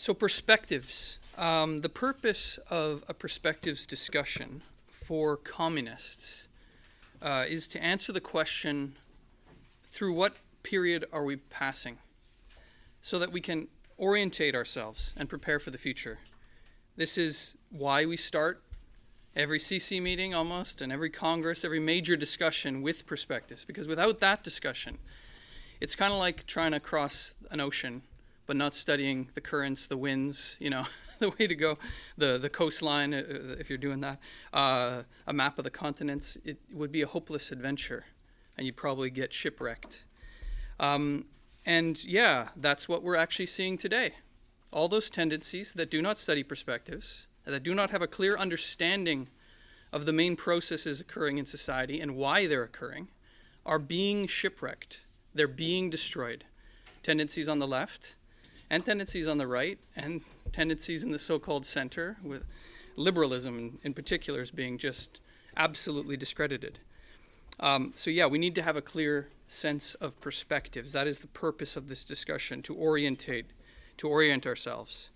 So perspectives. The purpose of a perspectives discussion for communists is to answer the question, through what period are we passing, so that we can orientate ourselves and prepare for the future. This is why we start every CC meeting almost, and every Congress, every major discussion with perspectives, because without that discussion, it's kind of like trying to cross an ocean but not studying the currents, the winds, the way to go, the coastline, if you're doing that, a map of the continents. It would be a hopeless adventure, and you'd probably get shipwrecked. And yeah, that's what we're actually seeing today. All those tendencies that do not study perspectives, that do not have a clear understanding of the main processes occurring in society and why they're occurring, are being shipwrecked. They're being destroyed. Tendencies on the left, and tendencies on the right, and tendencies in the so-called center, with liberalism in particular is being just absolutely discredited. So yeah, we need to have a clear sense of perspectives. That is the purpose of this discussion, to orient ourselves.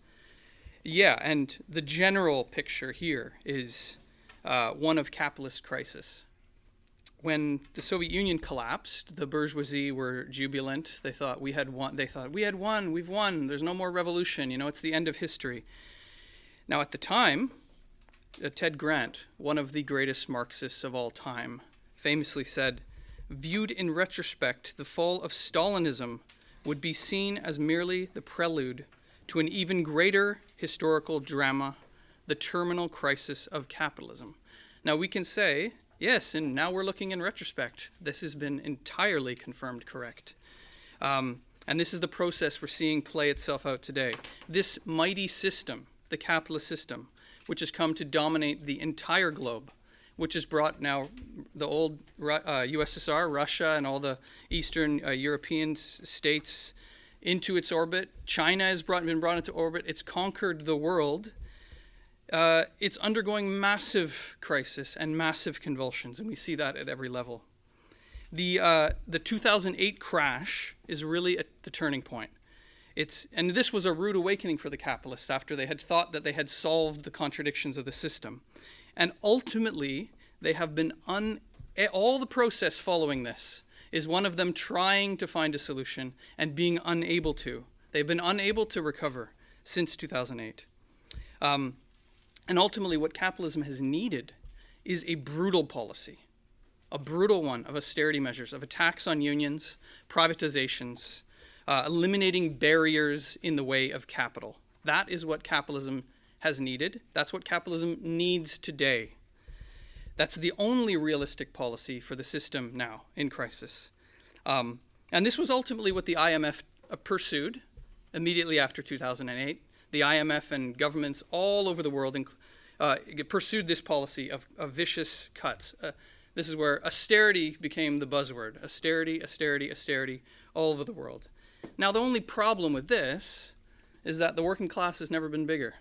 Yeah, and the general picture here is one of capitalist crisis. When the Soviet Union collapsed, the bourgeoisie were jubilant. They thought we had won. We've won. There's no more revolution. It's the end of history. Now, at the time, Ted Grant, one of the greatest Marxists of all time, famously said, "Viewed in retrospect, the fall of Stalinism would be seen as merely the prelude to an even greater historical drama, the terminal crisis of capitalism." Now, we can say, yes, and now we're looking in retrospect. This has been entirely confirmed correct. And this is the process we're seeing play itself out today. This mighty system, the capitalist system, which has come to dominate the entire globe, which has brought now the old USSR, Russia, and all the Eastern European states into its orbit. China has been brought into orbit. It's conquered the world. It's undergoing massive crisis and massive convulsions, and we see that at every level. The 2008 crash is really the turning point. And this was a rude awakening for the capitalists after they had thought that they had solved the contradictions of the system. And ultimately, they have been all the process following this is one of them trying to find a solution and being unable to. They've been unable to recover since 2008. And ultimately, what capitalism has needed is a brutal policy, a brutal one of austerity measures, of attacks on unions, privatizations, eliminating barriers in the way of capital. That is what capitalism has needed. That's what capitalism needs today. That's the only realistic policy for the system now in crisis. And this was ultimately what the IMF pursued immediately after 2008. The IMF and governments all over the world pursued this policy of vicious cuts. This is where austerity became the buzzword. Austerity, austerity, austerity, all over the world. Now, the only problem with this is that the working class has never been bigger.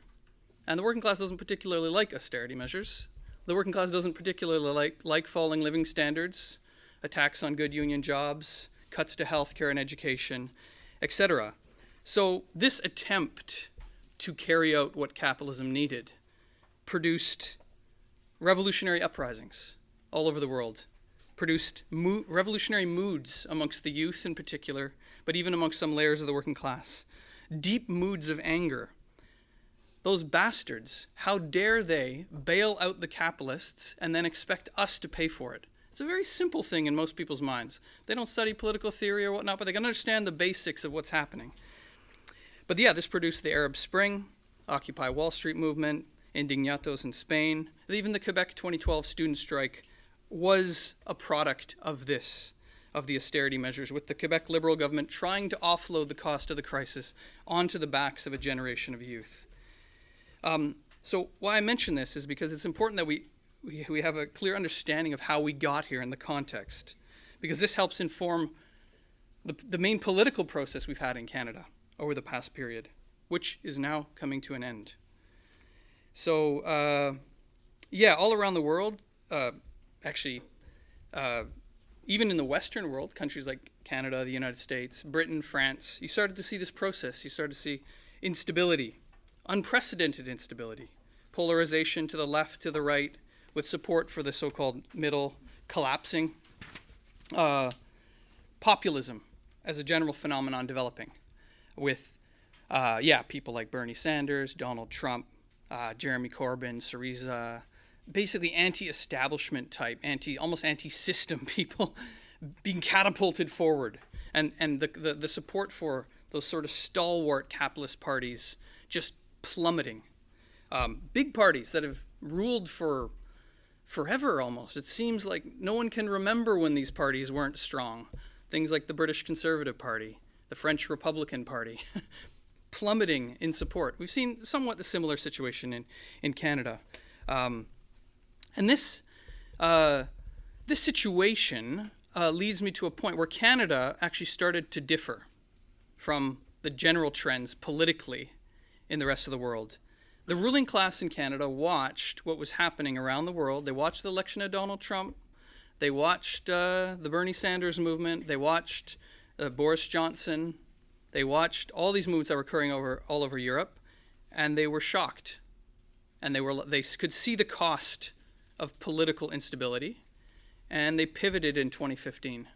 And the working class doesn't particularly like austerity measures. The working class doesn't particularly like falling living standards, attacks on good union jobs, cuts to healthcare and education, etc. So this attempt to carry out what capitalism needed produced revolutionary uprisings all over the world, produced revolutionary moods amongst the youth in particular, but even amongst some layers of the working class, deep moods of anger. Those bastards, how dare they bail out the capitalists and then expect us to pay for it? It's a very simple thing in most people's minds. They don't study political theory or whatnot, but they can understand the basics of what's happening. But yeah, this produced the Arab Spring, Occupy Wall Street movement, Indignados in Spain. Even the Quebec 2012 student strike was a product of this, of the austerity measures, with the Quebec Liberal government trying to offload the cost of the crisis onto the backs of a generation of youth. So why I mention this is because it's important that we have a clear understanding of how we got here in the context, because this helps inform the main political process we've had in Canada over the past period, which is now coming to an end. So, all around the world, even in the Western world, countries like Canada, the United States, Britain, France, you started to see this process. You started to see instability, unprecedented instability, polarization to the left, to the right, with support for the so-called middle collapsing, populism as a general phenomenon developing, with people like Bernie Sanders, Donald Trump, Jeremy Corbyn, Syriza, basically anti-establishment type, almost anti-system people being catapulted forward, and the support for those sort of stalwart capitalist parties just plummeting. Big parties that have ruled for forever almost. It seems like no one can remember when these parties weren't strong. Things like the British Conservative Party, the French Republican Party, plummeting in support. We've seen somewhat the similar situation in Canada. And this situation leads me to a point where Canada actually started to differ from the general trends politically in the rest of the world. The ruling class in Canada watched what was happening around the world. They watched the election of Donald Trump. They watched the Bernie Sanders movement. They watched Boris Johnson. They watched all these movements that were occurring all over Europe, and they were shocked. And they could see the cost of political instability, and they pivoted in 2015.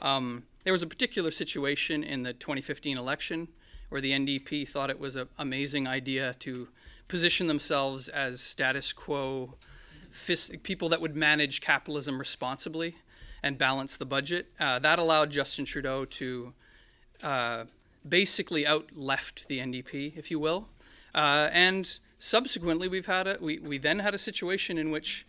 There was a particular situation in the 2015 election where the NDP thought it was an amazing idea to position themselves as status quo people that would manage capitalism responsibly and balance the budget. That allowed Justin Trudeau to basically out-left the NDP, if you will. And subsequently, we then had a situation in which,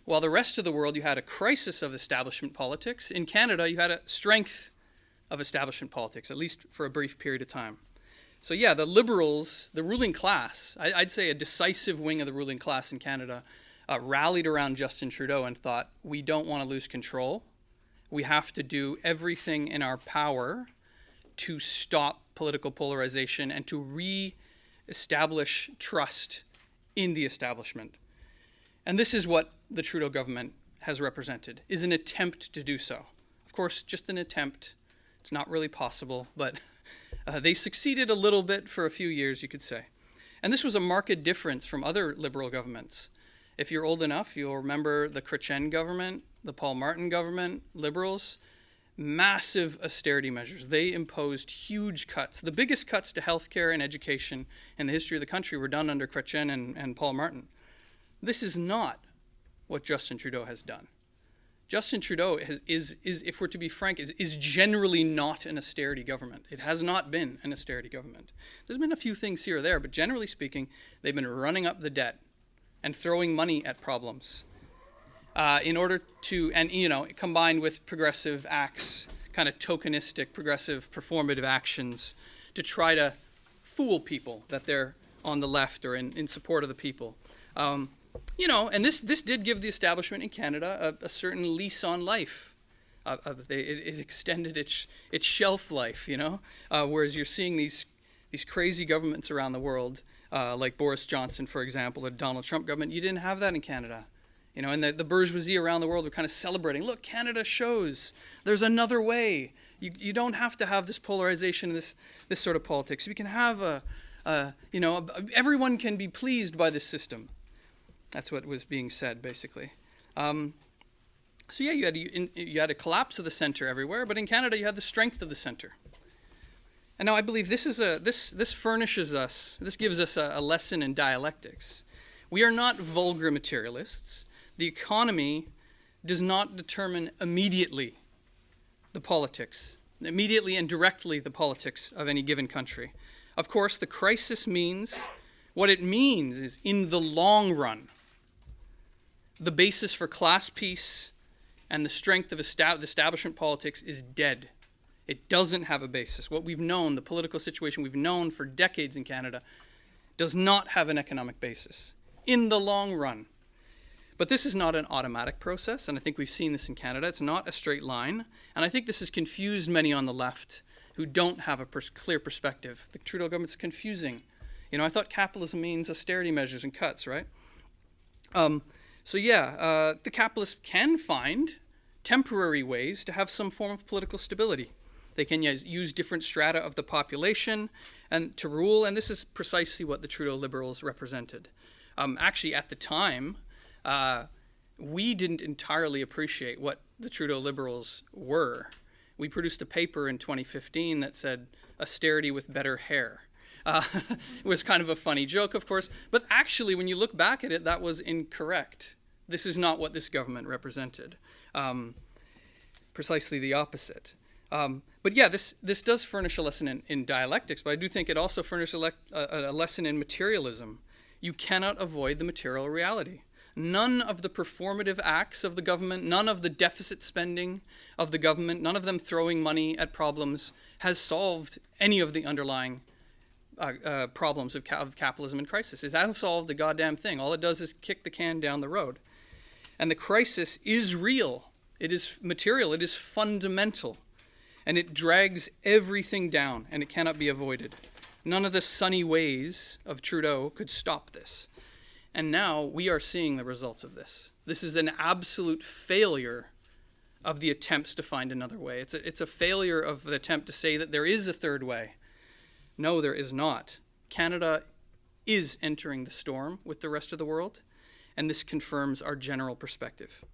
while the rest of the world, you had a crisis of establishment politics, in Canada, you had a strength of establishment politics, at least for a brief period of time. So yeah, the Liberals, the ruling class, I'd say a decisive wing of the ruling class in Canada, rallied around Justin Trudeau and thought, we don't want to lose control. We have to do everything in our power to stop political polarization and to re-establish trust in the establishment. And this is what the Trudeau government has represented, is an attempt to do so. Of course, just an attempt. It's not really possible, but they succeeded a little bit for a few years, you could say. And this was a marked difference from other Liberal governments. If you're old enough, you'll remember the Chrétien government, the Paul Martin government, Liberals, massive austerity measures. They imposed huge cuts. The biggest cuts to healthcare and education in the history of the country were done under Chrétien and Paul Martin. This is not what Justin Trudeau has done. Justin Trudeau is, if we're to be frank, is generally not an austerity government. It has not been an austerity government. There's been a few things here or there, but generally speaking, they've been running up the debt and throwing money at problems in order to, and combined with progressive acts, kind of tokenistic, progressive, performative actions to try to fool people that they're on the left or in support of the people. And this did give the establishment in Canada a certain lease on life. It extended its shelf life, whereas you're seeing these crazy governments around the world, like Boris Johnson, for example, or Donald Trump government. You didn't have that in Canada. And the bourgeoisie around the world were kind of celebrating, look, Canada shows there's another way. You don't have to have this polarization, this sort of politics. We can have everyone can be pleased by this system. That's what was being said, basically. You had a collapse of the center everywhere, but in Canada you had the strength of the center. And now I believe this furnishes us, this gives us a lesson in dialectics. We are not vulgar materialists. The economy does not determine immediately the politics, immediately and directly the politics of any given country. Of course, the crisis means, what it means is in the long run, the basis for class peace and the strength of establishment politics is dead. It doesn't have a basis. What we've known, the political situation we've known for decades in Canada, does not have an economic basis in the long run. But this is not an automatic process, and I think we've seen this in Canada. It's not a straight line, and I think this has confused many on the left who don't have a clear perspective. The Trudeau government's confusing. I thought capitalism means austerity measures and cuts, right? The capitalists can find temporary ways to have some form of political stability. They can use different strata of the population and to rule, and this is precisely what the Trudeau Liberals represented. Actually, at the time, we didn't entirely appreciate what the Trudeau Liberals were. We produced a paper in 2015 that said austerity with better hair. It was kind of a funny joke, of course, but actually, when you look back at it, that was incorrect. This is not what this government represented. Precisely the opposite. But yeah, this does furnish a lesson in dialectics, but I do think it also furnishes a lesson in materialism. You cannot avoid the material reality. None of the performative acts of the government, none of the deficit spending of the government, none of them throwing money at problems has solved any of the underlying problems of capitalism and crisis. It hasn't solved a goddamn thing. All it does is kick the can down the road. And the crisis is real. It is material. It is fundamental. And it drags everything down, and it cannot be avoided. None of the sunny ways of Trudeau could stop this. And now we are seeing the results of this. This is an absolute failure of the attempts to find another way. It's a failure of the attempt to say that there is a third way. No, there is not. Canada is entering the storm with the rest of the world, and this confirms our general perspective.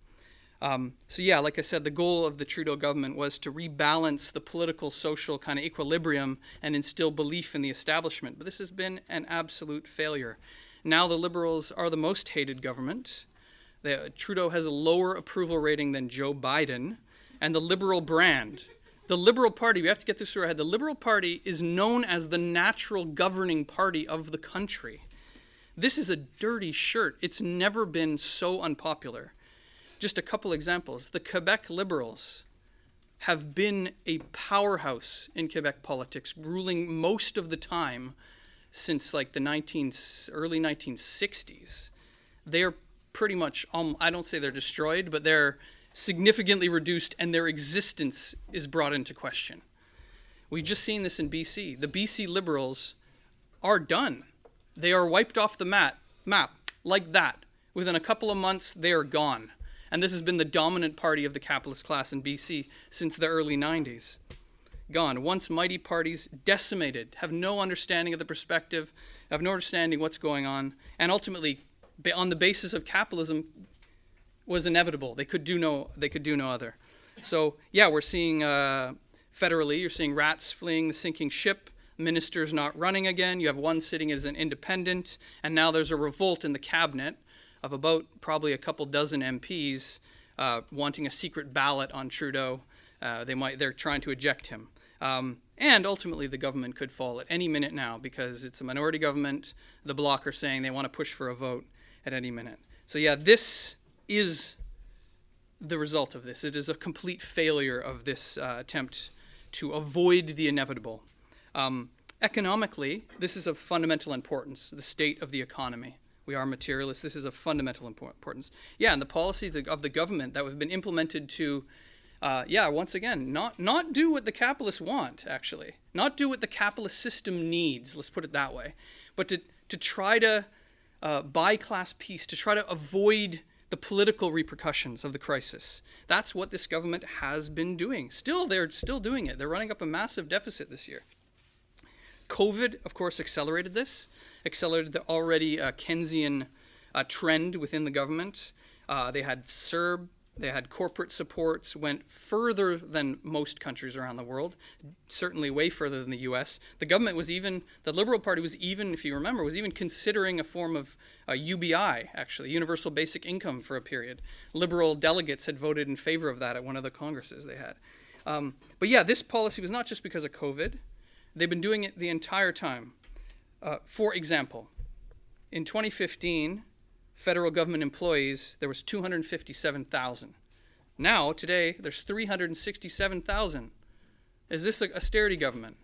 So yeah, like I said, the goal of the Trudeau government was to rebalance the political, social kind of equilibrium and instill belief in the establishment. But this has been an absolute failure. Now the Liberals are the most hated government. Trudeau has a lower approval rating than Joe Biden, and the Liberal brand. The Liberal Party, we have to get this through our head, the Liberal Party is known as the natural governing party of the country. This is a dirty shirt. It's never been so unpopular. Just a couple examples. The Quebec Liberals have been a powerhouse in Quebec politics, ruling most of the time since like the early 1960s. They're pretty much, I don't say they're destroyed, but they're significantly reduced, and their existence is brought into question. We've just seen this in BC. The BC Liberals are done. They are wiped off the map like that. Within a couple of months, they are gone. And this has been the dominant party of the capitalist class in BC since the early 90s. Gone. Once mighty parties decimated, have no understanding of the perspective, have no understanding what's going on, and ultimately, on the basis of capitalism, was inevitable. They could do no other. So yeah, we're seeing federally, you're seeing rats fleeing the sinking ship, ministers not running again, you have one sitting as an independent, and now there's a revolt in the cabinet of about probably a couple dozen MPs wanting a secret ballot on Trudeau. They're trying to eject him. And ultimately the government could fall at any minute now because it's a minority government. The Bloc are saying they want to push for a vote at any minute. So yeah, this is the result of this. It is a complete failure of this attempt to avoid the inevitable. Economically, this is of fundamental importance, the state of the economy. We are materialists. This is of fundamental importance. Yeah, and the policies of the government that have been implemented to, once again, not do what the capitalists want, actually. Not do what the capitalist system needs, let's put it that way. But to try to buy class peace, to try to avoid the political repercussions of the crisis. That's what this government has been doing. They're still doing it. They're running up a massive deficit this year. COVID, of course, accelerated this, accelerated the already Keynesian trend within the government. They had CERB, they had corporate supports, went further than most countries around the world, certainly way further than the US. The government the Liberal Party was even, if you remember, was even considering a form of UBI, actually, universal basic income for a period. Liberal delegates had voted in favor of that at one of the congresses they had. But yeah, this policy was not just because of COVID. They've been doing it the entire time. For example, in 2015, federal government employees, there was 257,000. Now, today, there's 367,000. Is this an austerity government?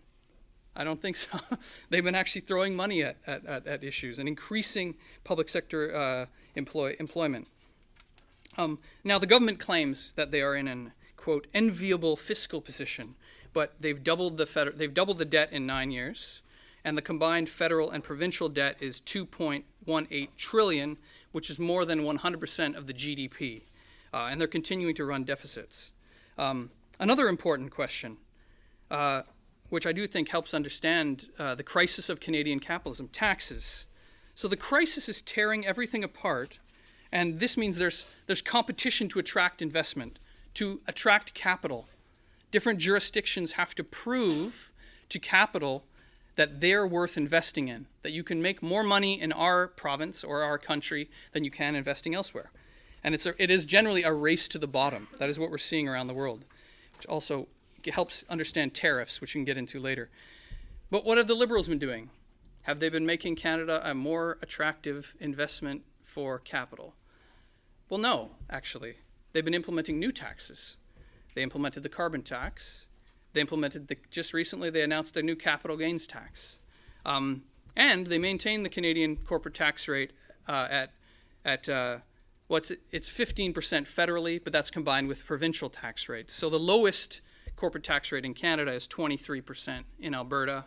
I don't think so. They've been actually throwing money at issues and increasing public sector employment. Now, the government claims that they are in an, quote, enviable fiscal position, but they've doubled the debt in 9 years, and the combined federal and provincial debt is $2.18 trillion, which is more than 100% of the GDP, and they're continuing to run deficits. Another important question, which I do think helps understand the crisis of Canadian capitalism: taxes. So the crisis is tearing everything apart, and this means there's competition to attract investment, to attract capital. Different jurisdictions have to prove to capital that they're worth investing in, that you can make more money in our province or our country than you can investing elsewhere. And it is generally a race to the bottom. That is what we're seeing around the world, which also helps understand tariffs, which we can get into later. But what have the Liberals been doing? Have they been making Canada a more attractive investment for capital? Well, no, actually. They've been implementing new taxes. They implemented the carbon tax. They implemented just recently they announced their new capital gains tax. And they maintained the Canadian corporate tax rate it's 15% federally, but that's combined with provincial tax rates. So the lowest corporate tax rate in Canada is 23% in Alberta.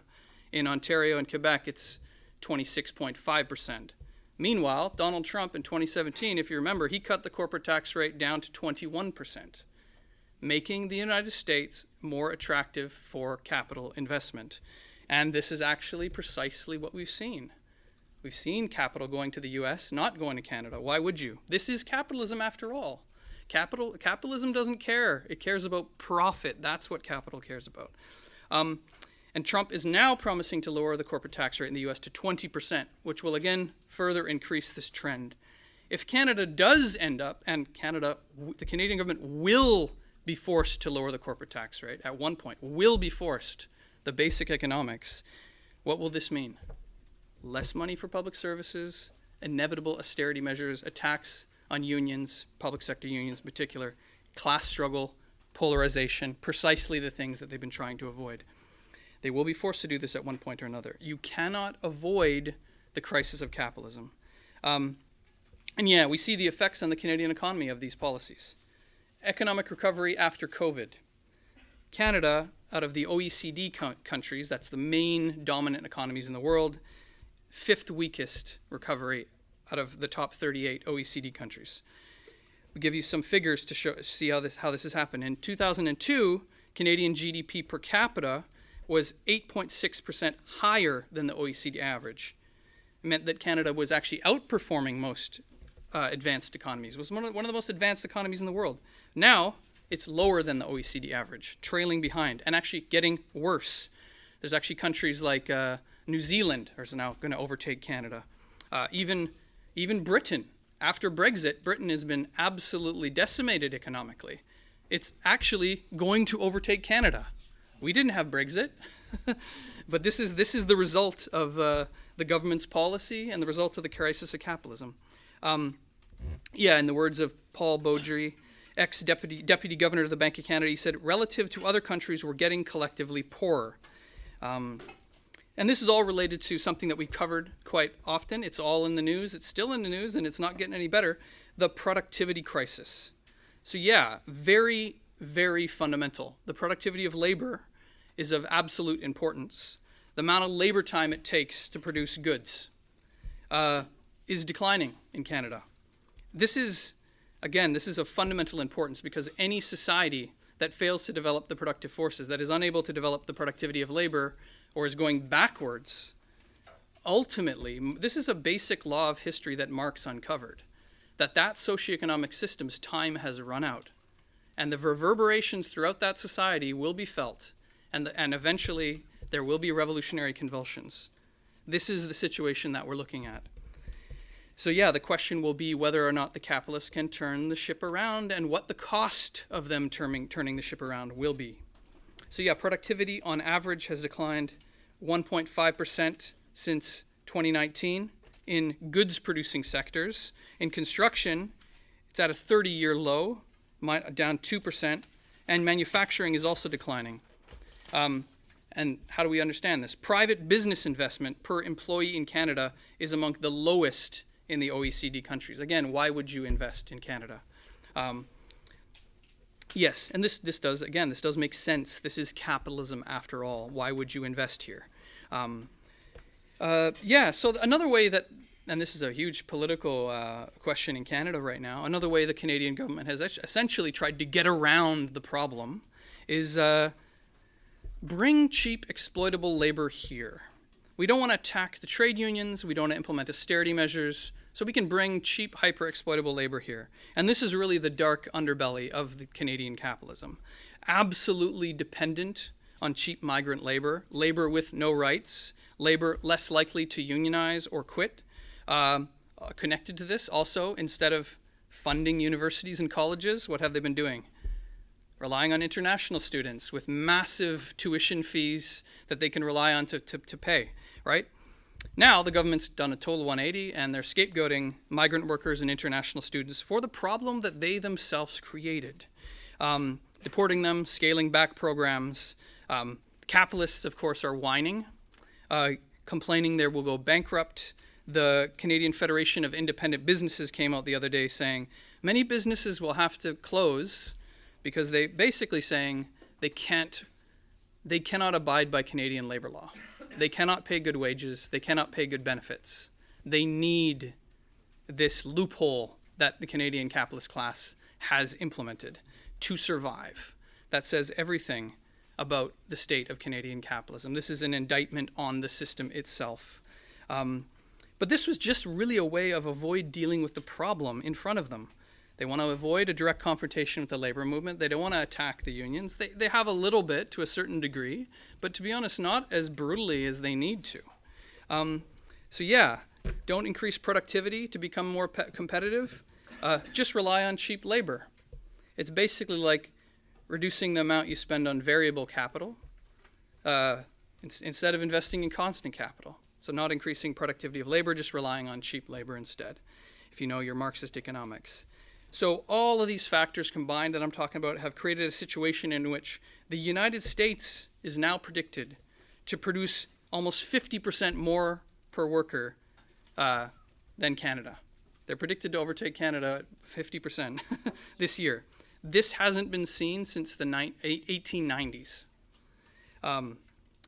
In Ontario and Quebec, it's 26.5%. Meanwhile, Donald Trump in 2017, if you remember, he cut the corporate tax rate down to 21%, making the United States more attractive for capital investment. And this is actually precisely what we've seen. We've seen capital going to the US, not going to Canada. Why would you? This is capitalism after all. Capitalism doesn't care. It cares about profit. That's what capital cares about. And Trump is now promising to lower the corporate tax rate in the US to 20%, which will again further increase this trend. If Canada does end up, and the Canadian government will be forced to lower the corporate tax rate at one point, will be forced, the basic economics, what will this mean? Less money for public services, inevitable austerity measures, attacks on unions, public sector unions in particular, class struggle, polarization, precisely the things that they've been trying to avoid. They will be forced to do this at one point or another. You cannot avoid the crisis of capitalism. And yeah, we see the effects on the Canadian economy of these policies. Economic recovery after COVID. Canada, out of the OECD countries, that's the main dominant economies in the world, 5th weakest recovery out of the top 38 OECD countries. We give you some figures to see how this has happened. In 2002, Canadian GDP per capita was 8.6% higher than the OECD average. It meant that Canada was actually outperforming most advanced economies. It was one of the most advanced economies in the world. Now, it's lower than the OECD average, trailing behind, and actually getting worse. There's actually countries like New Zealand are now going to overtake Canada. Even Britain. After Brexit, Britain has been absolutely decimated economically. It's actually going to overtake Canada. We didn't have Brexit, but this is the result of the government's policy and the result of the crisis of capitalism. In the words of Paul Beaudry, ex-deputy governor of the Bank of Canada, he said, relative to other countries, we're getting collectively poorer. And this is all related to something that we've covered quite often. It's all in the news. It's still in the news, and it's not getting any better. The productivity crisis. So yeah, very, very fundamental. The productivity of labor is of absolute importance. The amount of labor time it takes to produce goods is declining in Canada. This is of fundamental importance because any society that fails to develop the productive forces, that is unable to develop the productivity of labor, or is going backwards, ultimately, this is a basic law of history that Marx uncovered, that socioeconomic system's time has run out. And the reverberations throughout that society will be felt, and eventually there will be revolutionary convulsions. This is the situation that we're looking at. So yeah, the question will be whether or not the capitalists can turn the ship around and what the cost of them turning the ship around will be. So yeah, productivity on average has declined 1.5% since 2019 in goods-producing sectors. In construction, it's at a 30-year low, down 2%, and manufacturing is also declining. And how do we understand this? Private business investment per employee in Canada is among the lowest in the OECD countries. Again, why would you invest in Canada? Yes, and this does make sense. This is capitalism after all. Why would you invest here? So another way that, and this is a huge political question in Canada right now, another way the Canadian government has essentially tried to get around the problem is bring cheap exploitable labor here. We don't want to attack the trade unions. We don't want to implement austerity measures. So we can bring cheap, hyper-exploitable labor here. And this is really the dark underbelly of the Canadian capitalism. Absolutely dependent on cheap migrant labor, labor with no rights, labor less likely to unionize or quit. Connected to this also, instead of funding universities and colleges, what have they been doing? Relying on international students with massive tuition fees that they can rely on to pay, right? Now the government's done a total 180 and they're scapegoating migrant workers and international students for the problem that they themselves created. Deporting them, scaling back programs. Capitalists, of course, are whining, complaining they will go bankrupt. The Canadian Federation of Independent Businesses came out the other day saying many businesses will have to close because they basically saying they cannot abide by Canadian labor law. They cannot pay good wages. They cannot pay good benefits. They need this loophole that the Canadian capitalist class has implemented to survive. That says everything about the state of Canadian capitalism. This is an indictment on the system itself. But this was just really a way of avoid dealing with the problem in front of them. They want to avoid a direct confrontation with the labor movement. They don't want to attack the unions. They have a little bit to a certain degree, but to be honest, not as brutally as they need to. So yeah, don't increase productivity to become more competitive. Just rely on cheap labor. It's basically like reducing the amount you spend on variable capital instead of investing in constant capital. So not increasing productivity of labor, just relying on cheap labor instead, if you know your Marxist economics. So all of these factors combined that I'm talking about have created a situation in which the United States is now predicted to produce almost 50% more per worker than Canada. They're predicted to overtake Canada at 50% this year. This hasn't been seen since the 1890s.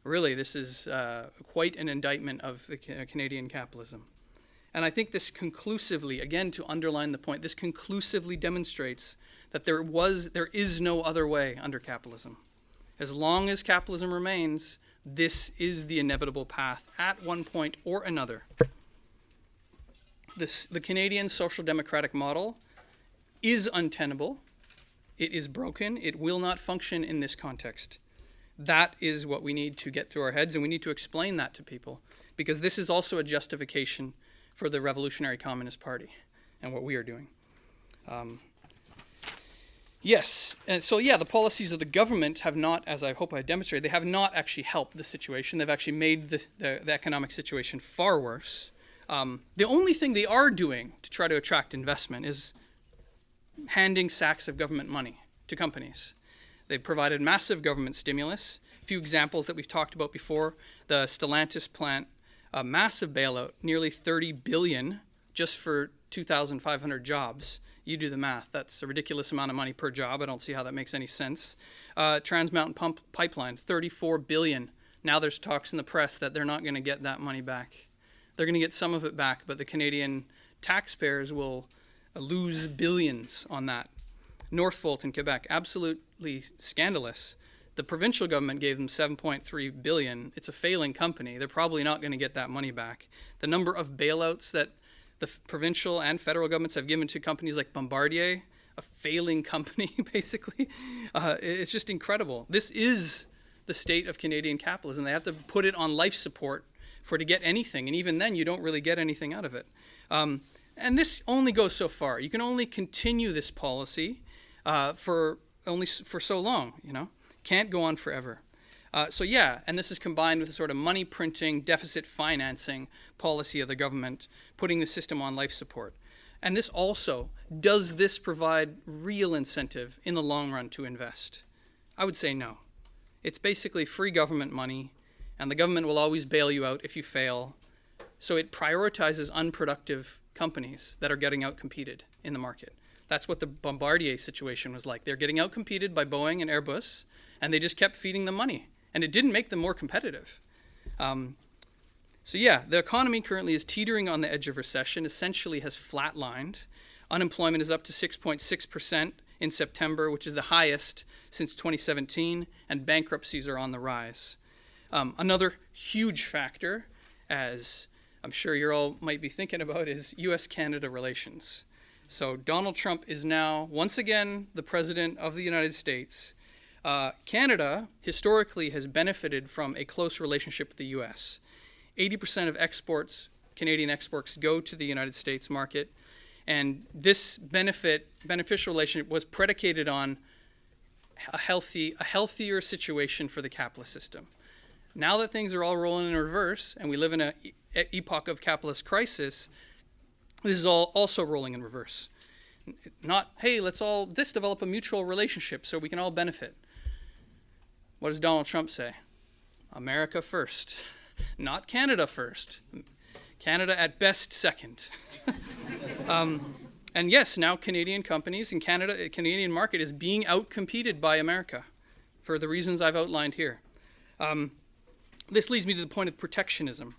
Really, this is quite an indictment of the Canadian capitalism. And I think this conclusively, again, to underline the point, this conclusively demonstrates that there is no other way under capitalism. As long as capitalism remains, this is the inevitable path at one point or another. The Canadian social democratic model is untenable. It is broken. It will not function in this context. That is what we need to get through our heads, and we need to explain that to people, because this is also a justification for the Revolutionary Communist Party and what we are doing. Yes, and so yeah, the policies of the government have not, as I hope I demonstrated, they have not actually helped the situation. They've actually made the economic situation far worse. The only thing they are doing to try to attract investment is handing sacks of government money to companies. They've provided massive government stimulus. A few examples that we've talked about before, the Stellantis plant, a massive bailout, nearly $30 billion just for 2,500 jobs. You do the math. That's a ridiculous amount of money per job. I don't see how that makes any sense. Trans Mountain Pipeline, $34 billion. Now there's talks in the press that they're not going to get that money back. They're going to get some of it back, but the Canadian taxpayers will lose billions on that. Northvolt in Quebec, absolutely scandalous. The provincial government gave them $7.3 billion. It's a failing company. They're probably not going to get that money back. The number of bailouts that the provincial and federal governments have given to companies like Bombardier, a failing company, basically, it's just incredible. This is the state of Canadian capitalism. They have to put it on life support to get anything, and even then you don't really get anything out of it. And this only goes so far. You can only continue this policy for so long, you know. Can't go on forever. So yeah, and this is combined with a sort of money printing, deficit financing policy of the government, putting the system on life support. And this also, does this provide real incentive in the long run to invest? I would say no. It's basically free government money, and the government will always bail you out if you fail. So it prioritizes unproductive companies that are getting outcompeted in the market. That's what the Bombardier situation was like. They're getting outcompeted by Boeing and Airbus, and they just kept feeding them money. And it didn't make them more competitive. So yeah, the economy currently is teetering on the edge of recession, essentially has flatlined. Unemployment is up to 6.6% in September, which is the highest since 2017, and bankruptcies are on the rise. Another huge factor, as I'm sure you all might be thinking about, is U.S.-Canada relations. So Donald Trump is now, once again, the president of the United States. Canada, historically, has benefited from a close relationship with the U.S. 80% of exports, Canadian exports, go to the United States market. And this beneficial relationship was predicated on a healthier situation for the capitalist system. Now that things are all rolling in reverse, and we live in an epoch of capitalist crisis, this is all also rolling in reverse. Not, hey, let's all develop a mutual relationship so we can all benefit. What does Donald Trump say? America first, not Canada first. Canada at best second. And yes, now Canadian companies in Canada, Canadian market is being outcompeted by America for the reasons I've outlined here. This leads me to the point of protectionism.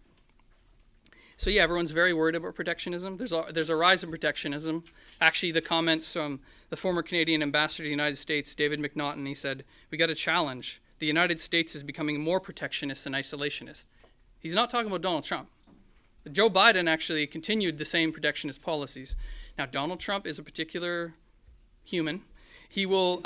So yeah, everyone's very worried about protectionism. There's a rise in protectionism. Actually, the comments from the former Canadian ambassador to the United States, David McNaughton, he said, we got a challenge. The United States is becoming more protectionist and isolationist. He's not talking about Donald Trump. Joe Biden actually continued the same protectionist policies. Now, Donald Trump is a particular human. He will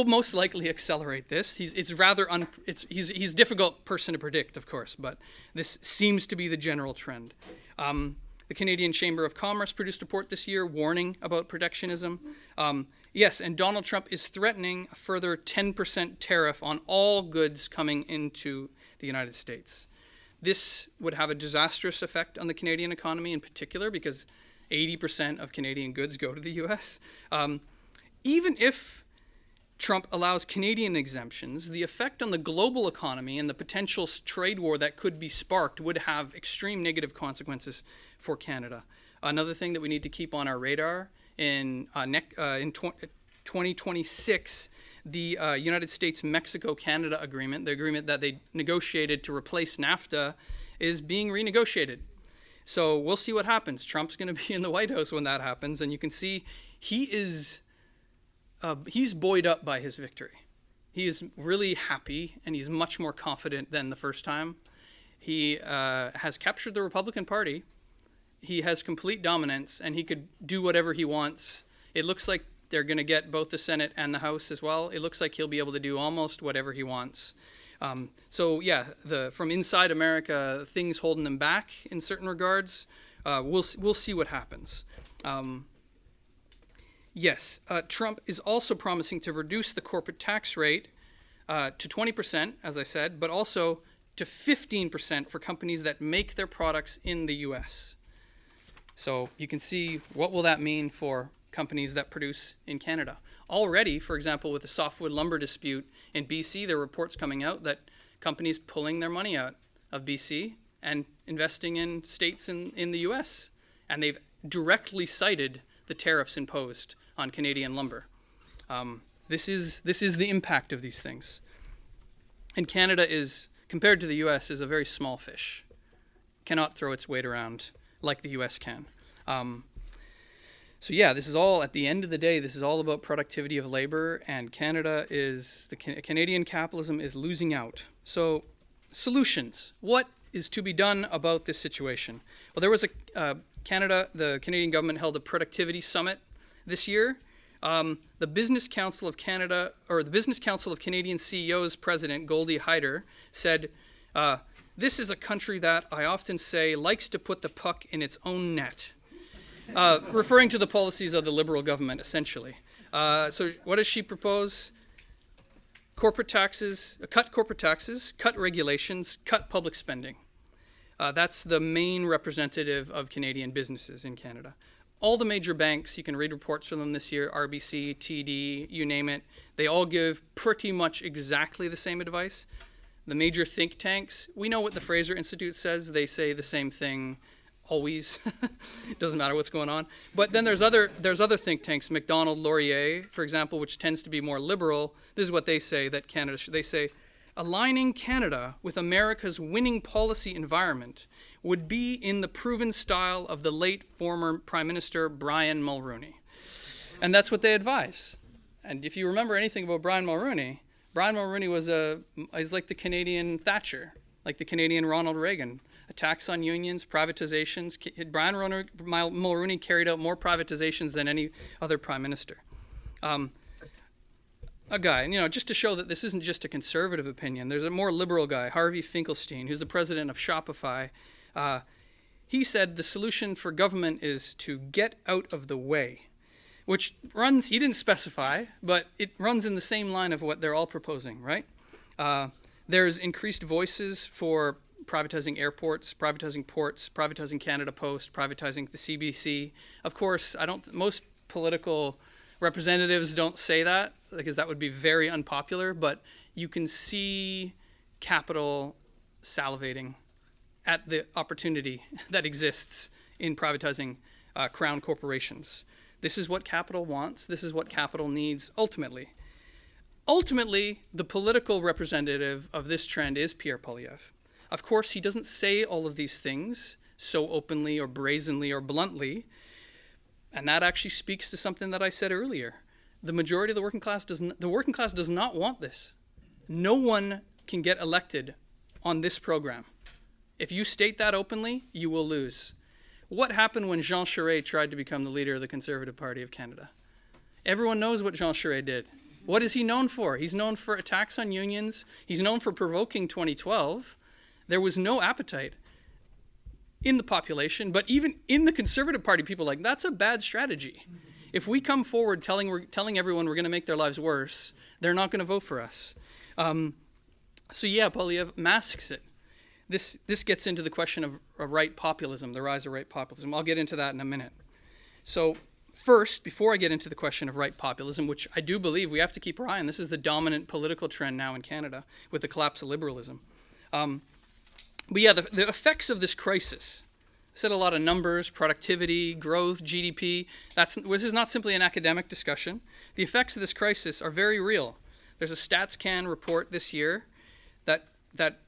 most likely accelerate this. He's a difficult person to predict, of course, but this seems to be the general trend. The Canadian Chamber of Commerce produced a report this year warning about protectionism. Yes, and Donald Trump is threatening a further 10% tariff on all goods coming into the United States. This would have a disastrous effect on the Canadian economy in particular because 80% of Canadian goods go to the U.S. Even if Trump allows Canadian exemptions, the effect on the global economy and the potential trade war that could be sparked would have extreme negative consequences for Canada. Another thing that we need to keep on our radar in 2026, the United States-Mexico-Canada agreement, the agreement that they negotiated to replace NAFTA, is being renegotiated. So we'll see what happens. Trump's going to be in the White House when that happens, and you can see he's buoyed up by his victory. He is really happy, and he's much more confident than the first time. He has captured the Republican Party. He has complete dominance, and he could do whatever he wants. It looks like they're going to get both the Senate and the House as well. It looks like he'll be able to do almost whatever he wants. So yeah, from inside America, things holding them back in certain regards. We'll see what happens. Yes, Trump is also promising to reduce the corporate tax rate to 20%, as I said, but also to 15% for companies that make their products in the U.S. So you can see what will that mean for companies that produce in Canada. Already, for example, with the softwood lumber dispute in BC, there are reports coming out that companies pulling their money out of BC and investing in states in the U.S. And they've directly cited the tariffs imposed on Canadian lumber. This is the impact of these things. And Canada is, compared to the U.S., is a very small fish. Cannot throw its weight around like the U.S. can. So yeah, this is all, at the end of the day, this is all about productivity of labor, and Canadian capitalism is losing out. So solutions. What is to be done about this situation? Well, there was the Canadian government held a productivity summit this year. The Business Council of Canada, or the Business Council of Canadian CEOs president, Goldie Hyder, said, this is a country that I often say likes to put the puck in its own net. Referring to the policies of the Liberal government, essentially. So what does she propose? Cut corporate taxes, cut regulations, cut public spending. That's the main representative of Canadian businesses in Canada. All the major banks, you can read reports from them this year, RBC, TD, you name it, they all give pretty much exactly the same advice. The major think tanks, we know what the Fraser Institute says. They say the same thing always. Doesn't matter what's going on. But then there's other think tanks, McDonald Laurier, for example, which tends to be more liberal. This is what they say that Canada should. They say, aligning Canada with America's winning policy environment would be in the proven style of the late former Prime Minister Brian Mulroney. And that's what they advise. And if you remember anything about Brian Mulroney he's like the Canadian Thatcher, like the Canadian Ronald Reagan. Attacks on unions, privatizations. Brian Mulroney carried out more privatizations than any other prime minister. A guy, just to show that this isn't just a conservative opinion, there's a more liberal guy, Harvey Finkelstein, who's the president of Shopify. He said the solution for government is to get out of the way, which runs, he didn't specify, but it runs in the same line of what they're all proposing, right? There's increased voices for privatizing airports, privatizing ports, privatizing Canada Post, privatizing the CBC. Of course, most political representatives don't say that, because that would be very unpopular, but you can see capital salivating at the opportunity that exists in privatizing crown corporations. This is what capital wants. This is what capital needs ultimately. Ultimately, the political representative of this trend is Pierre Poilievre. Of course, he doesn't say all of these things so openly or brazenly or bluntly, and that actually speaks to something that I said earlier. The majority of the working class does not want this. No one can get elected on this program. If you state that openly, you will lose. What happened when Jean Charest tried to become the leader of the Conservative Party of Canada? Everyone knows what Jean Charest did. What is he known for? He's known for attacks on unions. He's known for provoking 2012. There was no appetite in the population, but even in the Conservative Party, people are like, that's a bad strategy. If we come forward telling everyone we're going to make their lives worse, they're not going to vote for us. Poilievre masks it. This gets into the question of right populism, the rise of right populism. I'll get into that in a minute. So first, before I get into the question of right populism, which I do believe we have to keep our eye on, this is the dominant political trend now in Canada with the collapse of liberalism. The effects of this crisis. I said a lot of numbers, productivity, growth, GDP. This is not simply an academic discussion. The effects of this crisis are very real. There's a StatsCan report this year that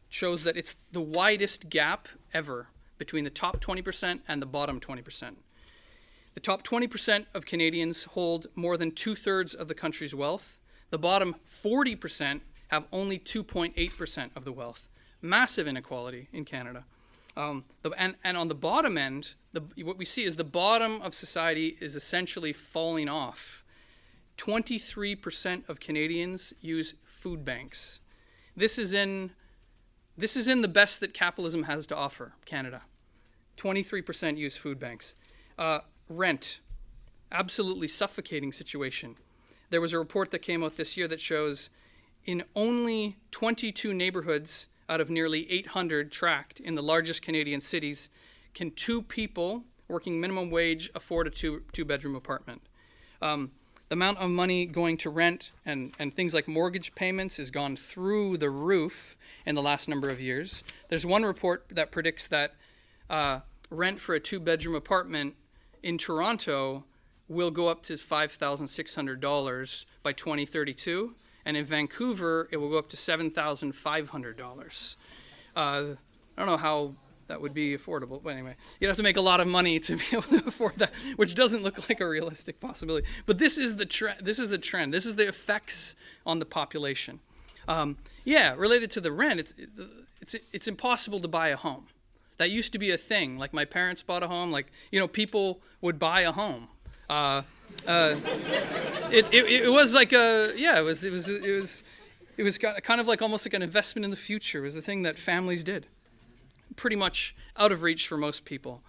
shows that it's the widest gap ever between the top 20% and the bottom 20%. The top 20% of Canadians hold more than 2/3 of the country's wealth. The bottom 40% have only 2.8% of the wealth. Massive inequality in Canada. And on the bottom end, what we see is the bottom of society is essentially falling off. 23% of Canadians use food banks. This is in the best that capitalism has to offer, Canada. 23% use food banks. Rent, absolutely suffocating situation. There was a report that came out this year that shows in only 22 neighborhoods out of nearly 800 tracked in the largest Canadian cities, can 2 people working minimum wage afford a two-bedroom apartment. The amount of money going to rent and things like mortgage payments has gone through the roof in the last number of years. There's one report that predicts that rent for a 2-bedroom apartment in Toronto will go up to $5,600 by 2032. And in Vancouver, it will go up to $7,500. I don't know how that would be affordable, but anyway, you'd have to make a lot of money to be able to afford that, which doesn't look like a realistic possibility. But this is the trend. This is the effects on the population. Related to the rent, it's impossible to buy a home. That used to be a thing. Like my parents bought a home. People would buy a home. It was like it was kind of like almost like an investment in the future. It was a thing that families did. Pretty much out of reach for most people.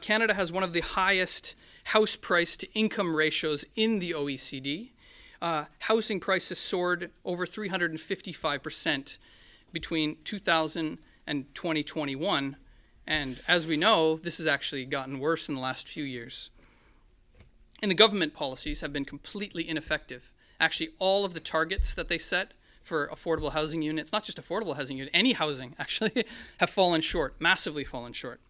Canada has one of the highest house price to income ratios in the OECD. Housing prices soared over 355% between 2000 and 2021. And as we know, this has actually gotten worse in the last few years. And the government policies have been completely ineffective. Actually, all of the targets that they set for affordable housing units, not just affordable housing units, any housing actually, have fallen short, massively fallen short.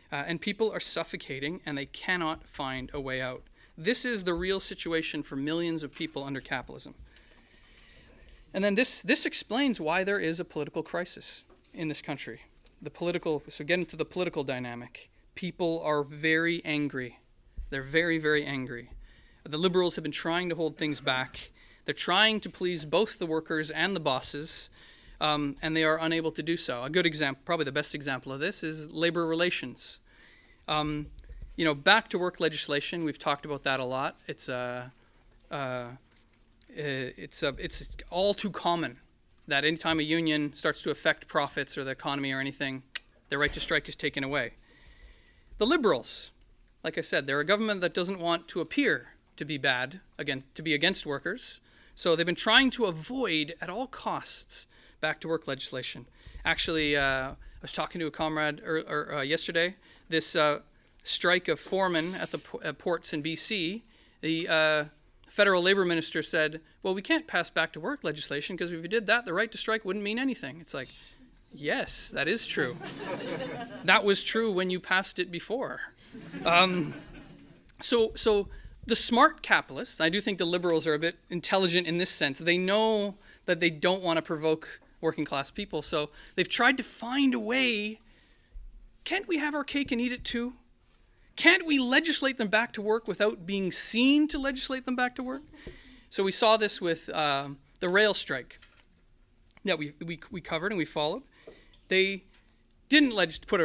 And people are suffocating and they cannot find a way out. This is the real situation for millions of people under capitalism. And then this explains why there is a political crisis in this country. So get into the political dynamic. People are very angry. They're very, very angry. The Liberals have been trying to hold things back. They're trying to please both the workers and the bosses, and they are unable to do so. A good example, probably the best example of this, is labor relations. Back to work legislation. We've talked about that a lot. It's all too common that anytime a union starts to affect profits or the economy or anything, their right to strike is taken away. The Liberals, like I said, they're a government that doesn't want to appear to be bad, to be against workers. So they've been trying to avoid at all costs back to work legislation. Actually, I was talking to a comrade yesterday. This strike of foremen at the ports in BC, the federal labor minister said, well, we can't pass back to work legislation because if we did that, the right to strike wouldn't mean anything. It's like, yes, that is true. That was true when you passed it before. So the smart capitalists, I do think the Liberals are a bit intelligent in this sense. They know that they don't want to provoke working class people, so they've tried to find a way. Can't we have our cake and eat it too? Can't we legislate them back to work without being seen to legislate them back to work? So we saw this with the rail strike that we covered and we followed. They didn't put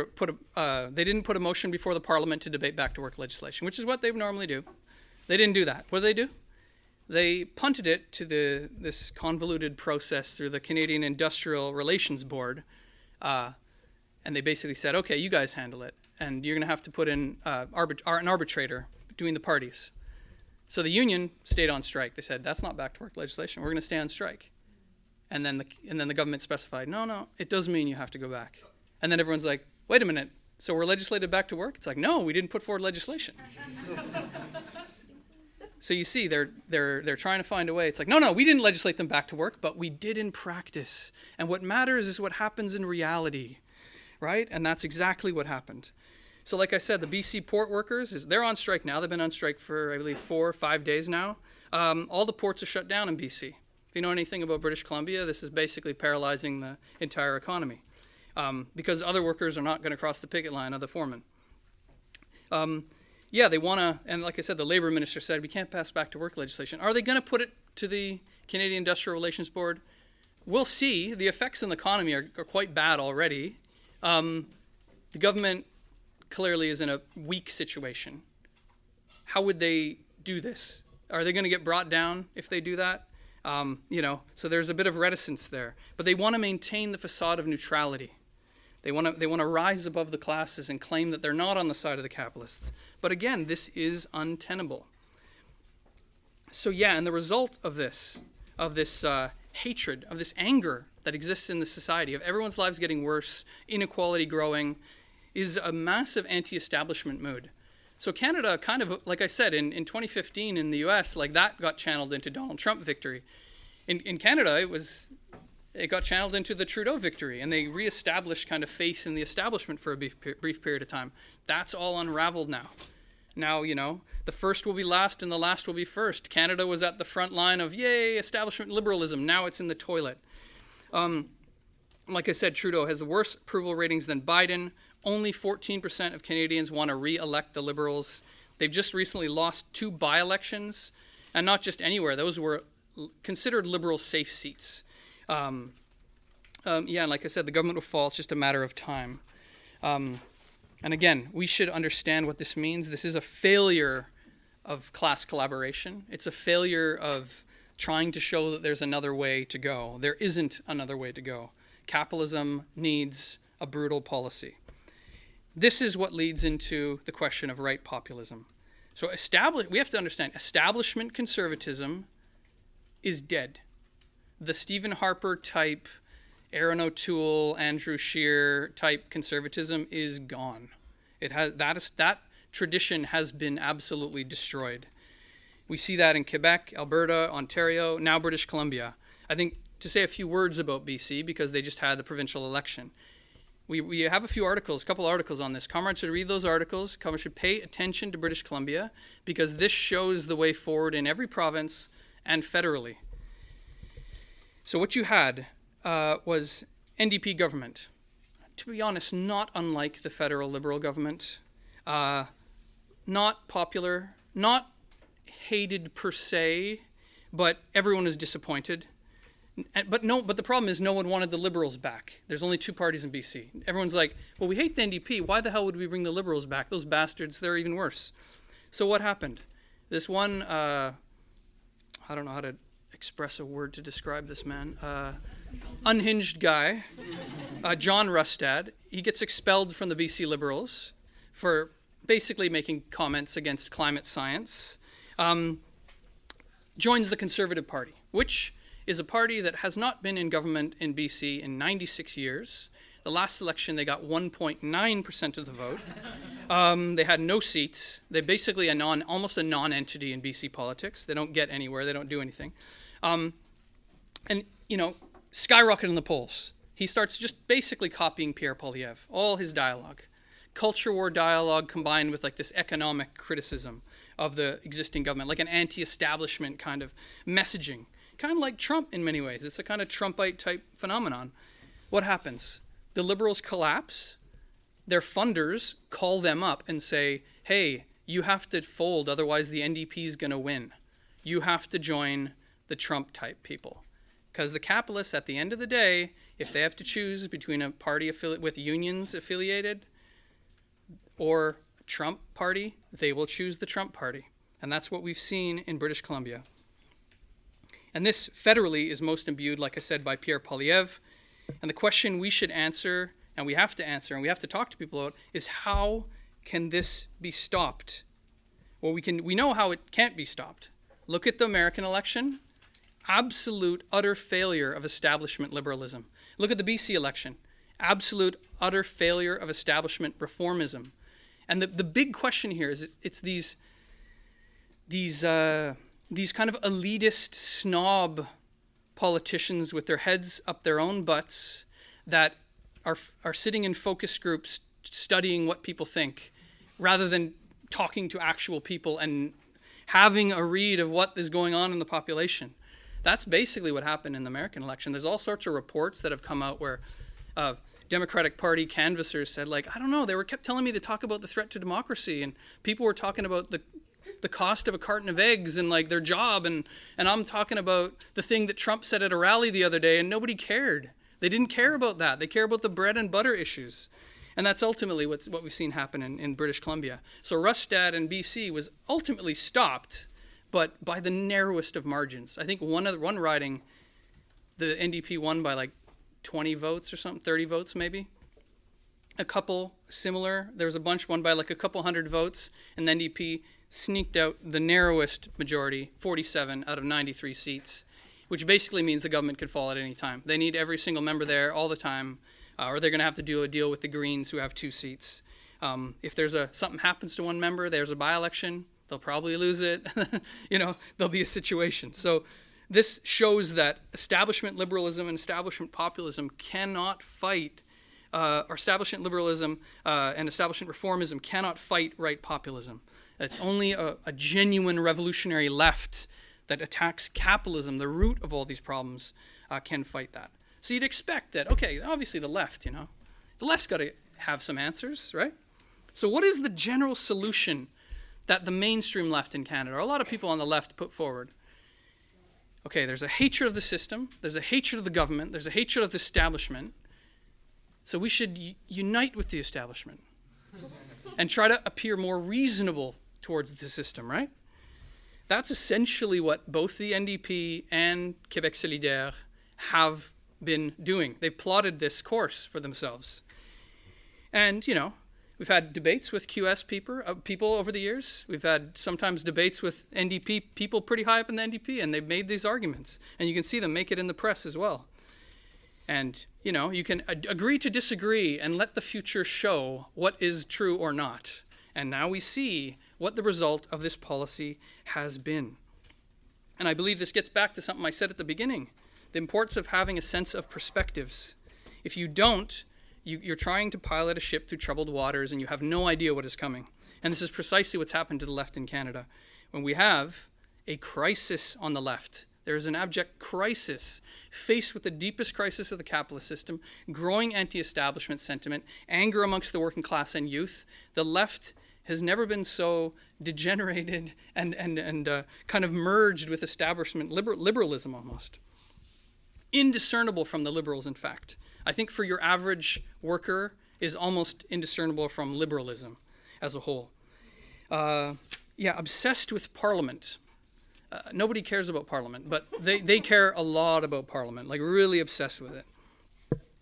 a motion before the Parliament to debate back to work legislation, which is what they normally do. They didn't do that. What did they do? They punted it to this convoluted process through the Canadian Industrial Relations Board, and they basically said, okay, you guys handle it, and you're going to have to put in an arbitrator between the parties. So the union stayed on strike. They said, that's not back to work legislation. We're going to stay on strike. And then the government specified, no, it does mean you have to go back. And then everyone's like, wait a minute, so we're legislated back to work? It's like, no, we didn't put forward legislation. So you see, they're trying to find a way. It's like, no, we didn't legislate them back to work, but we did in practice. And what matters is what happens in reality, right? And that's exactly what happened. So like I said, the BC port workers, they're on strike now. They've been on strike for, I believe, 4 or 5 days now. All the ports are shut down in BC. If you know anything about British Columbia, this is basically paralyzing the entire economy because other workers are not going to cross the picket line of the foremen. They want to, and like I said, the Labour Minister said, we can't pass back to work legislation. Are they going to put it to the Canadian Industrial Relations Board? We'll see. The effects on the economy are quite bad already. The government clearly is in a weak situation. How would they do this? Are they going to get brought down if they do that? So there's a bit of reticence there. But they want to maintain the facade of neutrality. They want to rise above the classes and claim that they're not on the side of the capitalists. But again, this is untenable. So and the result of this hatred, of this anger that exists in the society, of everyone's lives getting worse, inequality growing, is a massive anti-establishment mood. So Canada, kind of, like I said, in 2015 in the US, like that got channeled into Donald Trump victory. In Canada, it got channeled into the Trudeau victory, and they reestablished kind of faith in the establishment for a brief period of time. That's all unraveled now. Now, the first will be last and the last will be first. Canada was at the front line of, yay, establishment liberalism. Now it's in the toilet. Like I said, Trudeau has the worst approval ratings than Biden. Only 14% of Canadians want to re-elect the Liberals. They've just recently lost 2 by-elections, and not just anywhere. Those were considered Liberal safe seats. And like I said, the government will fall. It's just a matter of time. And again, we should understand what this means. This is a failure of class collaboration. It's a failure of trying to show that there's another way to go. There isn't another way to go. Capitalism needs a brutal policy. This is what leads into the question of right populism. So we have to understand, establishment conservatism is dead. The Stephen Harper type, Aaron O'Toole, Andrew Scheer type conservatism is gone. That tradition has been absolutely destroyed. We see that in Quebec, Alberta, Ontario, now British Columbia. I think to say a few words about BC, because they just had the provincial election. We have a couple articles on this. Comrades should read those articles. Comrades should pay attention to British Columbia, because this shows the way forward in every province and federally. So what you had was NDP government. To be honest, not unlike the federal Liberal government. Not popular, not hated per se, but everyone was disappointed. But the problem is no one wanted the Liberals back. There's only two parties in BC. Everyone's like, well, we hate the NDP. Why the hell would we bring the Liberals back? Those bastards, they're even worse. So what happened? This one, I don't know how to express a word to describe this man, unhinged guy, John Rustad, he gets expelled from the BC Liberals for basically making comments against climate science, joins the Conservative Party, which is a party that has not been in government in BC in 96 years. The last election, they got 1.9% of the vote. They had no seats. They're basically almost a non-entity in BC politics. They don't get anywhere. They don't do anything. And, skyrocketed in the polls. He starts just basically copying Pierre Poilievre, all his dialogue. Culture war dialogue combined with like this economic criticism of the existing government, like an anti-establishment kind of messaging. Kind of like Trump in many ways. It's a kind of Trumpite type phenomenon. What happens? The Liberals collapse. Their funders call them up and say, hey, you have to fold, otherwise the NDP is going to win. You have to join the Trump type people. Because the capitalists, at the end of the day, if they have to choose between a party with unions affiliated or Trump party, they will choose the Trump party. And that's what we've seen in British Columbia. And this federally is most imbued, like I said, by Pierre Poilievre. And the question we should answer, and we have to answer, and we have to talk to people about, is how can this be stopped? Well, we know how it can't be stopped. Look at the American election. Absolute, utter failure of establishment liberalism. Look at the BC election. Absolute, utter failure of establishment reformism. And the big question here is it's these kind of elitist snob politicians with their heads up their own butts that are sitting in focus groups studying what people think rather than talking to actual people and having a read of what is going on in the population. That's basically what happened in the American election. There's all sorts of reports that have come out where Democratic Party canvassers said, like, I don't know, kept telling me to talk about the threat to democracy, and people were talking about the cost of a carton of eggs and like their job, and I'm talking about the thing that Trump said at a rally the other day, and nobody cared. They didn't care about that. They care about the bread and butter issues. And that's ultimately what we've seen happen in British Columbia. So Rustad in BC was ultimately stopped, but by the narrowest of margins. I think one riding, the NDP won by like 20 votes or something, 30 votes maybe. A couple similar, there was a bunch won by like a couple hundred votes, and the NDP sneaked out the narrowest majority, 47 out of 93 seats, which basically means the government could fall at any time. They need every single member there all the time, or they're going to have to do a deal with the Greens, who have 2 seats. If there's something happens to one member, there's a by-election, they'll probably lose it. There'll be a situation. So this shows that establishment liberalism and establishment populism cannot fight, or establishment liberalism and establishment reformism cannot fight right populism. It's only a genuine revolutionary left that attacks capitalism, the root of all these problems, can fight that. So you'd expect that, okay, obviously the left, the left's got to have some answers, right? So what is the general solution that the mainstream left in Canada, or a lot of people on the left, put forward? Okay, there's a hatred of the system, there's a hatred of the government, there's a hatred of the establishment, so we should unite with the establishment and try to appear more reasonable towards the system, right? That's essentially what both the NDP and Québec Solidaire have been doing. They've plotted this course for themselves. And, we've had debates with QS people over the years. We've had sometimes debates with NDP people pretty high up in the NDP, and they've made these arguments. And you can see them make it in the press as well. And, you can agree to disagree and let the future show what is true or not. And now we see what the result of this policy has been. And I believe this gets back to something I said at the beginning, the importance of having a sense of perspectives. If you don't, you're trying to pilot a ship through troubled waters and you have no idea what is coming. And this is precisely what's happened to the left in Canada. When we have a crisis on the left, there is an abject crisis, faced with the deepest crisis of the capitalist system, growing anti-establishment sentiment, anger amongst the working class and youth. The left has never been so degenerated and kind of merged with establishment liberalism almost. Indiscernible from the liberals, in fact. I think for your average worker is almost indiscernible from liberalism as a whole. Obsessed with Parliament. Nobody cares about Parliament, but they care a lot about Parliament, like really obsessed with it.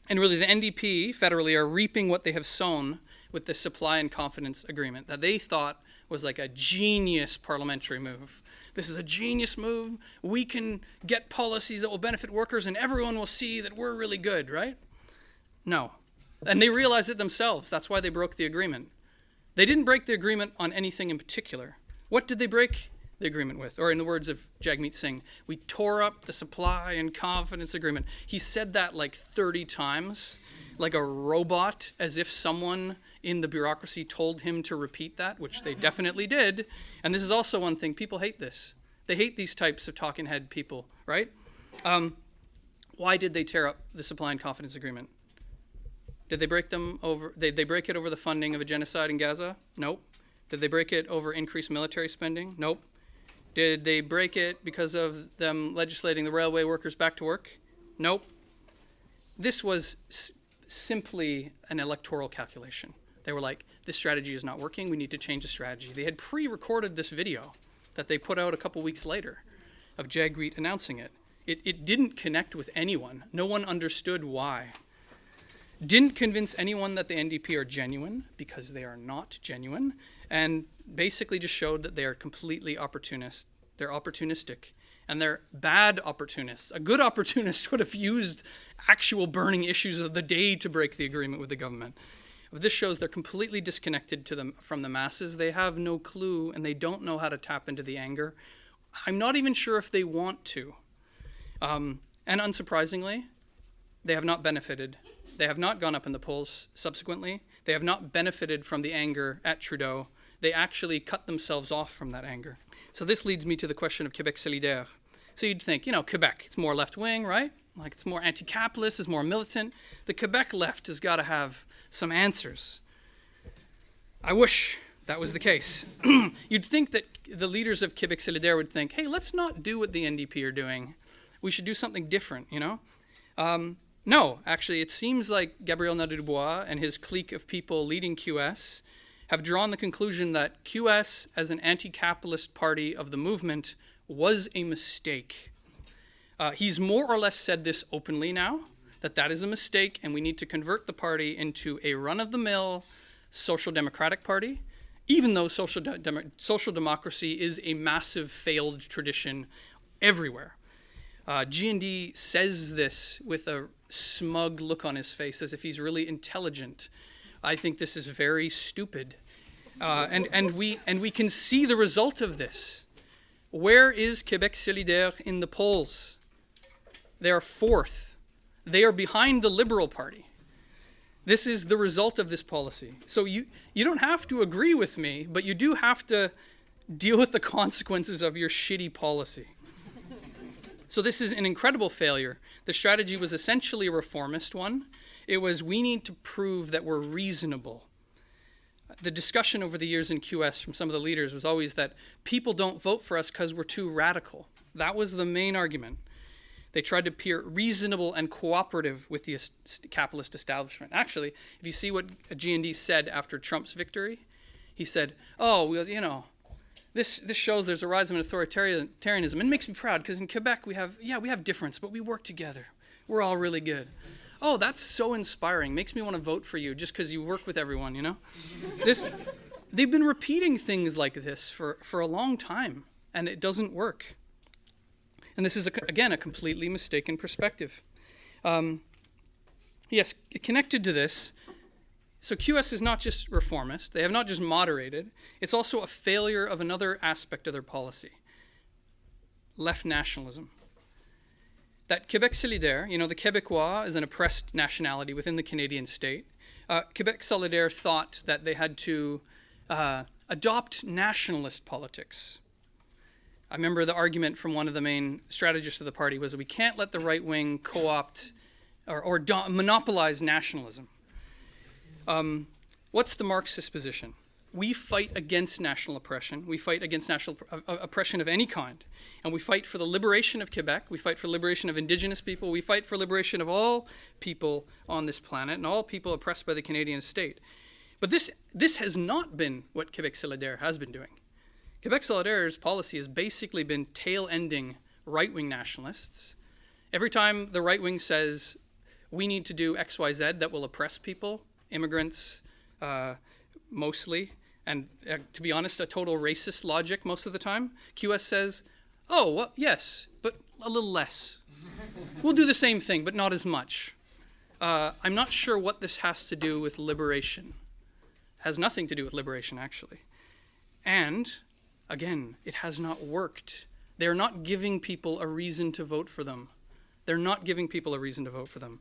And really the NDP federally are reaping what they have sown with the supply and confidence agreement that they thought was like a genius parliamentary move. This is a genius move. We can get policies that will benefit workers and everyone will see that we're really good, right? No. And they realize it themselves. That's why they broke the agreement. They didn't break the agreement on anything in particular. What did they break the agreement with? Or in the words of Jagmeet Singh, we tore up the supply and confidence agreement. He said that like 30 times, like a robot, as if someone in the bureaucracy told him to repeat that, which they definitely did. And this is also one thing, people hate this. They hate these types of talking head people, right? Why did they tear up the supply and confidence agreement? Did they break them over? Did they break it over the funding of a genocide in Gaza? Nope. Did they break it over increased military spending? Nope. Did they break it because of them legislating the railway workers back to work? Nope. This was simply an electoral calculation. They were like, this strategy is not working. We need to change the strategy. They had pre-recorded this video that they put out a couple weeks later of Jagmeet announcing it. It didn't connect with anyone. No one understood why. Didn't convince anyone that the NDP are genuine, because they are not genuine, and basically just showed that they are completely opportunist. They're opportunistic, and they're bad opportunists. A good opportunist would have used actual burning issues of the day to break the agreement with the government. But this shows they're completely disconnected from the masses. They have no clue, and they don't know how to tap into the anger. I'm not even sure if they want to. And unsurprisingly, they have not benefited. They have not gone up in the polls subsequently. They have not benefited from the anger at Trudeau. They actually cut themselves off from that anger. So this leads me to the question of Québec solidaire. So you'd think, Quebec, it's more left-wing, right? Like it's more anti-capitalist, it's more militant. The Quebec left has got to have some answers. I wish that was the case. You'd think that the leaders of Québec solidaire would think, hey, let's not do what the NDP are doing. We should do something different, No, actually, it seems like Gabriel Nadeau-Dubois and his clique of people leading QS have drawn the conclusion that QS, as an anti-capitalist party of the movement, was a mistake. He's more or less said this openly now, that is a mistake, and we need to convert the party into a run-of-the-mill social democratic party, even though social democracy is a massive failed tradition everywhere. G&D says this with a smug look on his face, as if he's really intelligent. I think this is very stupid, and we can see the result of this. Where is Québec solidaire in the polls? They are fourth. They are behind the Liberal Party. This is the result of this policy. So you don't have to agree with me, but you do have to deal with the consequences of your shitty policy. So this is an incredible failure. The strategy was essentially a reformist one. It was, we need to prove that we're reasonable. The discussion over the years in QS from some of the leaders was always that people don't vote for us because we're too radical. That was the main argument. They tried to appear reasonable and cooperative with the capitalist establishment. Actually, if you see what G&D said after Trump's victory, he said, this shows there's a rise of authoritarianism. And it makes me proud because in Quebec we have difference, but we work together. We're all really good. Oh, that's so inspiring. Makes me want to vote for you just because you work with everyone, They've been repeating things like this for a long time, and it doesn't work. And this is, again, a completely mistaken perspective. Yes, connected to this, so QS is not just reformist. They have not just moderated. It's also a failure of another aspect of their policy, left nationalism. That Québec solidaire, the Québécois is an oppressed nationality within the Canadian state. Québec solidaire thought that they had to adopt nationalist politics. I remember the argument from one of the main strategists of the party was that we can't let the right wing co-opt or monopolize nationalism. What's the Marxist position? we fight against national oppression. We fight against national oppression of any kind. And we fight for the liberation of Quebec. We fight for liberation of Indigenous people. We fight for liberation of all people on this planet and all people oppressed by the Canadian state. But this has not been what Québec Solidaire has been doing. Québec Solidaire's policy has basically been tail-ending right-wing nationalists. Every time the right wing says, we need to do X, Y, Z that will oppress people, immigrants mostly, and to be honest, a total racist logic most of the time, QS says, oh, well, yes, but a little less. We'll do the same thing, but not as much. I'm not sure what this has to do with liberation. It has nothing to do with liberation, actually. And, again, it has not worked. They're not giving people a reason to vote for them. They're not giving people a reason to vote for them.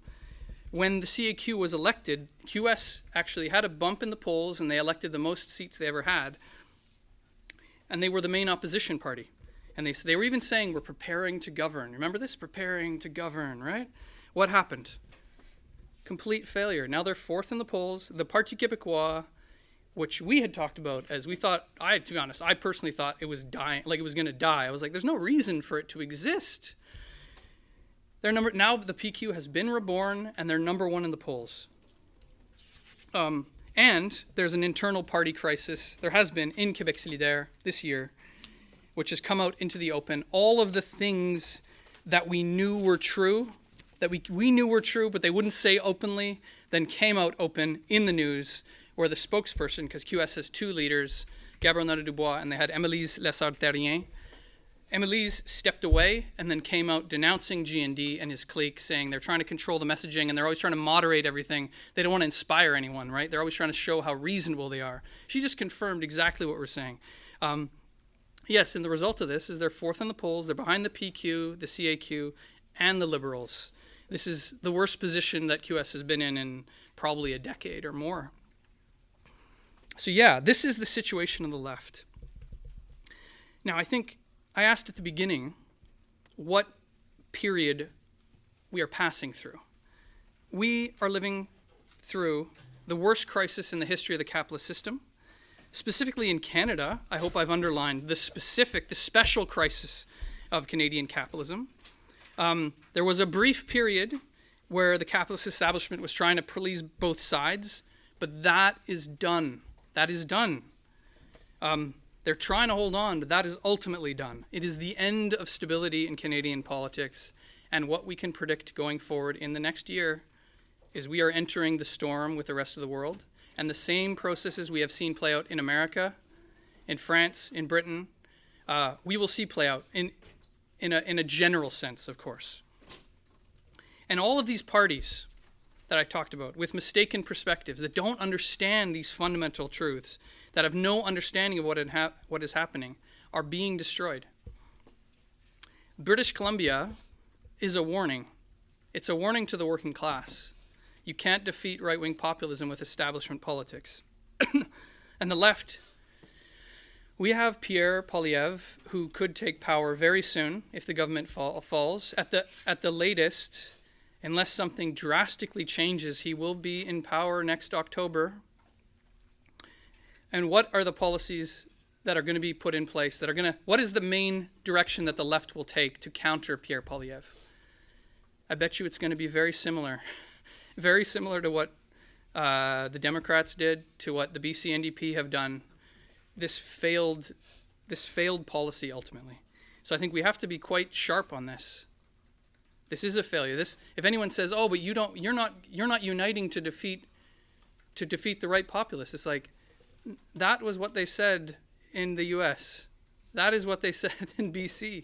When the CAQ was elected, QS actually had a bump in the polls and they elected the most seats they ever had. And they were the main opposition party. And they were even saying, we're preparing to govern. Remember this? Preparing to govern, right? What happened? Complete failure. Now they're fourth in the polls. The Parti Québécois, which we had talked about as we thought, to be honest, I personally thought it was dying, like it was going to die. I was like, there's no reason for it to exist. Now the PQ has been reborn, and they're number one in the polls. And there's an internal party crisis. There has been in Québec Solidaire this year, which has come out into the open. All of the things that we knew were true, that we knew were true, but they wouldn't say openly, then came out open in the news, where the spokesperson, because QS has two leaders, Gabriel Nadeau-Dubois, and they had Émilie Lessard-Terrien. Émilie stepped away and then came out denouncing GND and his clique, saying they're trying to control the messaging and they're always trying to moderate everything. They don't want to inspire anyone, right? They're always trying to show how reasonable they are. She just confirmed exactly what we're saying. Yes, and the result of this is they're fourth in the polls. They're behind the PQ, the CAQ, and the Liberals. This is the worst position that QS has been in probably a decade or more. So yeah, this is the situation of the left. Now, I think I asked at the beginning what period we are passing through. We are living through the worst crisis in the history of the capitalist system. Specifically in Canada, I hope I've underlined the special crisis of Canadian capitalism. There was a brief period where the capitalist establishment was trying to please both sides, but that is done. That is done. They're trying to hold on, but that is ultimately done. It is the end of stability in Canadian politics, and what we can predict going forward in the next year is we are entering the storm with the rest of the world, and the same processes we have seen play out in America, in France, in Britain, we will see play out in a general sense, of course. And all of these parties that I talked about, with mistaken perspectives, that don't understand these fundamental truths, that have no understanding of what is happening, are being destroyed. British Columbia is a warning. It's a warning to the working class. You can't defeat right-wing populism with establishment politics. And the left, we have Pierre Poilievre, who could take power very soon if the government falls. At the latest, unless something drastically changes, he will be in power next October. And what are the policies that are going to be put in place what is the main direction that the left will take to counter Pierre Poilievre? I bet you it's going to be very similar. Very similar to what the Democrats did, to what the BC NDP have done. This failed policy ultimately. So I think we have to be quite sharp on this. This is a failure. If anyone says, "Oh, but you're not uniting to defeat the right populists," it's like, that was what they said in the US. That is what they said in BC.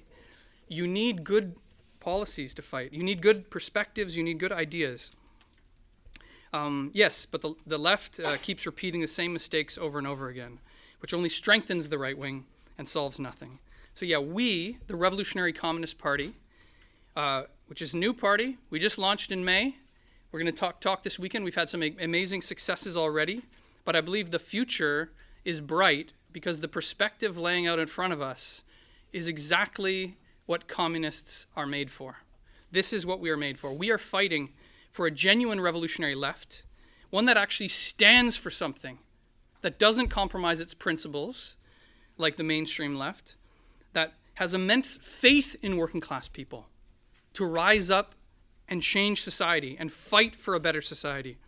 You need good policies to fight. You need good perspectives. You need good ideas. Yes, but the left keeps repeating the same mistakes over and over again, which only strengthens the right wing and solves nothing. So yeah, we, the Revolutionary Communist Party, which is a new party, we just launched in May. We're going to talk this weekend. We've had some amazing successes already, but I believe the future is bright because the perspective laying out in front of us is exactly what communists are made for. This is what we are made for. We are fighting for a genuine revolutionary left, one that actually stands for something that doesn't compromise its principles, like the mainstream left, that has immense faith in working class people to rise up and change society and fight for a better society,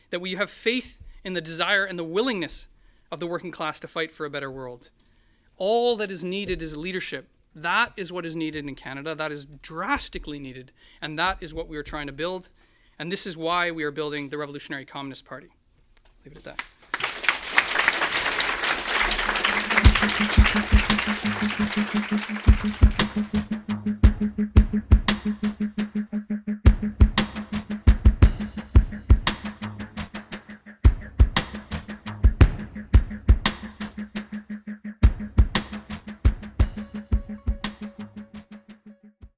that we have faith in the desire and the willingness of the working class to fight for a better world. All that is needed is leadership. That is what is needed in Canada. That is drastically needed. And that is what we are trying to build. And this is why we are building the Revolutionary Communist Party. Leave it at that.